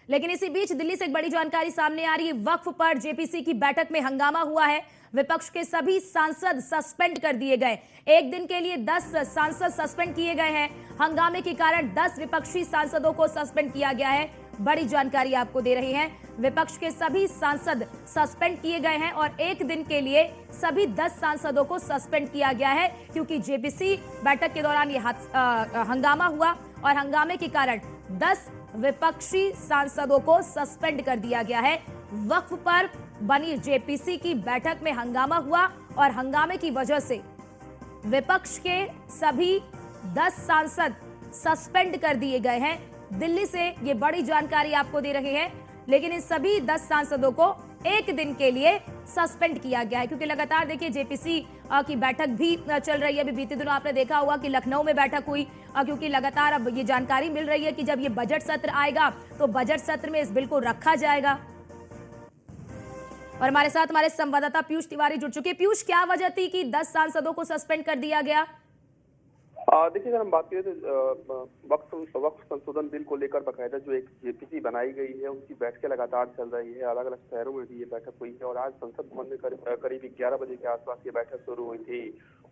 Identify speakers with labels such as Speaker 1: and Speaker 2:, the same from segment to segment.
Speaker 1: लेकिन इसी बीच दिल्ली से एक बड़ी जानकारी सामने आ रही है। वक्फ पर जेपीसी की बैठक में हंगामा हुआ है। विपक्ष के सभी सांसद सस्पेंड कर दिए गए। एक दिन के लिए 10 सांसद सस्पेंड किए गए हैं। हंगामे के कारण 10 विपक्षी सांसदों को सस्पेंड किया गया है। बड़ी जानकारी आपको दे रहे हैं। विपक्ष के सभी सांसद सस्पेंड किए गए हैं और एक दिन के लिए सभी 10 सांसदों को सस्पेंड किया गया है, क्योंकि जेपीसी बैठक के दौरान यह हंगामा हुआ और हंगामे के कारण 10 विपक्षी सांसदों को सस्पेंड कर दिया गया है। वक्फ पर बनी जेपीसी की बैठक में हंगामा हुआ और हंगामे की वजह से विपक्ष के सभी 10 सांसद सस्पेंड कर दिए गए हैं। दिल्ली से ये बड़ी जानकारी आपको दे रहे हैं, लेकिन इन सभी 10 सांसदों को एक दिन के लिए सस्पेंड किया गया है, क्योंकि लगातार देखिए जेपीसी की बैठक भी चल रही है। अभी बीते दिनों आपने देखा होगा कि लखनऊ में बैठक हुई, क्योंकि लगातार अब ये जानकारी मिल रही है कि जब ये बजट सत्र आएगा तो बजट सत्र में इस बिल को रखा जाएगा। और हमारे साथ हमारे संवाददाता पीयूष तिवारी जुड़ चुके हैं। पीयूष, क्या वजह थी कि 10 सांसदों को सस्पेंड कर दिया गया?
Speaker 2: देखिए, अगर हम बात करें तो वक्फ संशोधन बिल को लेकर बकायदा जो एक जेपीसी बनाई गई है, उसकी बैठकें लगातार चल रही है। अलग अलग शहरों में भी ये बैठक हुई है और आज संसद भवन में करीब 11 बजे के आसपास ये बैठक शुरू हुई थी।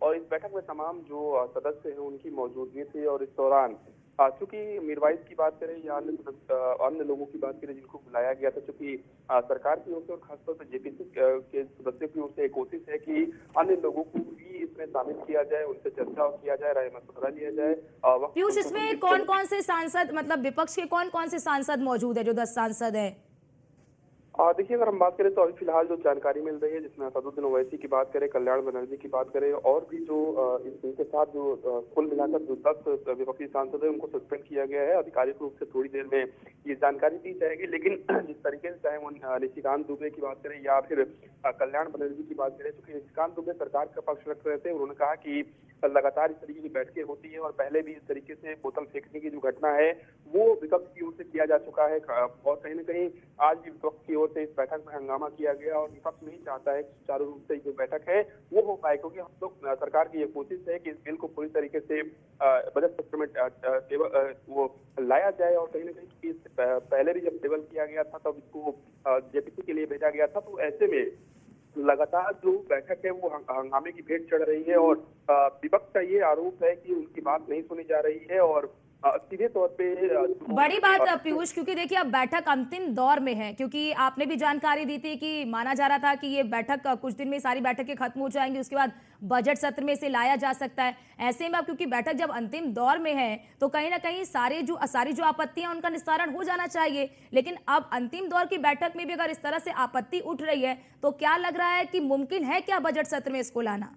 Speaker 2: और इस बैठक में तमाम जो सदस्य हैं उनकी मौजूदगी थी। और इस दौरान चूंकि मीरवाइज की बात करें या अन्य लोगों की बात करें जिनको बुलाया गया था, चूंकि सरकार की ओर से और खासतौर पर जेपीसी के सदस्यों की ओर से एक कोशिश है कि अन्य लोगों को भी इसमें शामिल किया जाए, उनसे चर्चा किया जाए, राय मशवरा लिया जाए।
Speaker 1: पीयूष, इसमें कौन कौन से सांसद, मतलब विपक्ष के कौन कौन से सांसद मौजूद है, जो 10 सांसद है?
Speaker 2: देखिए, अगर हम बात करें तो अभी फिलहाल जो जानकारी मिल रही है, जिसमें असदुद्दीन ओवैसी की बात करें, कल्याण बनर्जी की बात करें और भी जो इनके साथ जो कुल मिलाकर जो 10 विपक्षी सांसद है उनको सस्पेंड किया गया है। आधिकारिक रूप से थोड़ी देर में ये जानकारी दी जाएगी, लेकिन जिस तरीके से चाहे वो निशिकांत दुबे की बात करें या फिर कल्याण बनर्जी की बात करें, क्योंकि निशिकांत दुबे सरकार का पक्ष रख रहे थे। उन्होंने कहा कि लगातार इस तरीके की बैठकें होती है और पहले भी इस तरीके से बोतल फेंकने की जो घटना है वो विपक्ष की ओर से किया जा चुका है। और कहीं न कहीं आज भी विपक्ष की ओर से इस बैठक में हंगामा किया गया और विपक्ष नहीं चाहता है कि सुचारू रूप से जो बैठक है वो हो पाए, क्योंकि हम लोग सरकार की ये कोशिश है कि इस बिल को पूरी तरीके से बजट सत्र में वो लाया जाए। और कहीं न कहीं पहले भी जब टेबल किया गया था तब इसको जेपीसी के लिए भेजा गया था, तो ऐसे में लगातार जो बैठक है वो हंगामे की भेंट चढ़ रही है। और विपक्ष का ये आरोप है कि उनकी बात नहीं सुनी जा रही है और सीधे तौर पे
Speaker 1: बड़ी बात पीयूष, क्योंकि देखिए अब बैठक अंतिम दौर में है, क्योंकि आपने भी जानकारी दी थी कि माना जा रहा था कि ये बैठक कुछ दिन में सारी बैठकें खत्म हो जाएंगी, उसके बाद बजट सत्र में इसे लाया जा सकता है। ऐसे में अब क्योंकि बैठक जब अंतिम दौर में है तो कहीं ना कहीं सारी जो आपत्तियां उनका निस्तारण हो जाना चाहिए। लेकिन अब अंतिम दौर की बैठक में भी अगर इस तरह से आपत्ति उठ रही है तो क्या लग रहा है कि मुमकिन है क्या बजट सत्र में इसको लाना?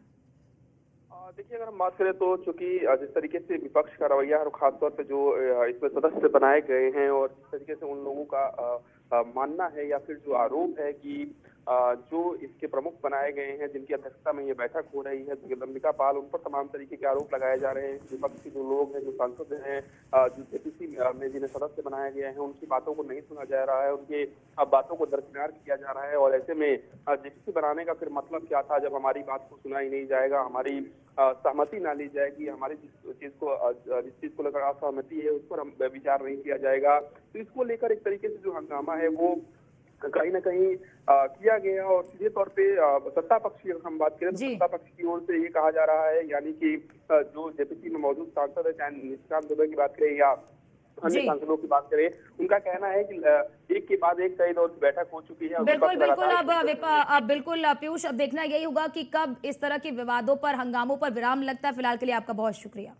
Speaker 2: देखिए, अगर हम बात करें तो चूंकि जिस तरीके से विपक्ष का रवैया है और खासतौर पे जो इसमें सदस्य बनाए गए हैं और जिस तरीके से उन लोगों का मानना है या फिर जो आरोप है कि जो इसके प्रमुख बनाए गए हैं जिनकी अध्यक्षता में ये बैठक हो रही है, जगदम्बिका पाल, उन पर तमाम तरीके के आरोप लगाए जा रहे हैं। विपक्ष के जो लोग हैं, जो सांसद हैं, जो जेपीसी में जिन्हें सदस्य बनाया गया है, उनकी बातों को नहीं सुना जा रहा है, उनके बातों को दरकिनार किया जा रहा है। और ऐसे में जेपीसी बनाने का फिर मतलब क्या था, जब हमारी बात को सुना ही नहीं जाएगा, हमारी सहमति ना ली जाएगी, हमारी जिस चीज को लेकर असहमति है उस पर हम विचार नहीं किया जाएगा। तो इसको लेकर एक तरीके से जो हंगामा है वो कहीं ना कहीं किया गया। और सीधे तौर पे सत्ता पक्ष की हम बात करें तो सत्ता पक्ष की ओर से ये कहा जा रहा है, यानी कि जो जेपीसी में मौजूद सांसद है, चाहे निशिकांत दुबे की बात करें या अन्य सांसदों की बात करें, उनका कहना है कि एक के बाद एक कई दौर की बैठक हो चुकी है।
Speaker 1: बिल्कुल बिल्कुल। अब बिल्कुल पीयूष, अब देखना यही होगा कि कब इस तरह के विवादों पर, हंगामों पर विराम लगता है। फिलहाल के लिए आपका बहुत शुक्रिया।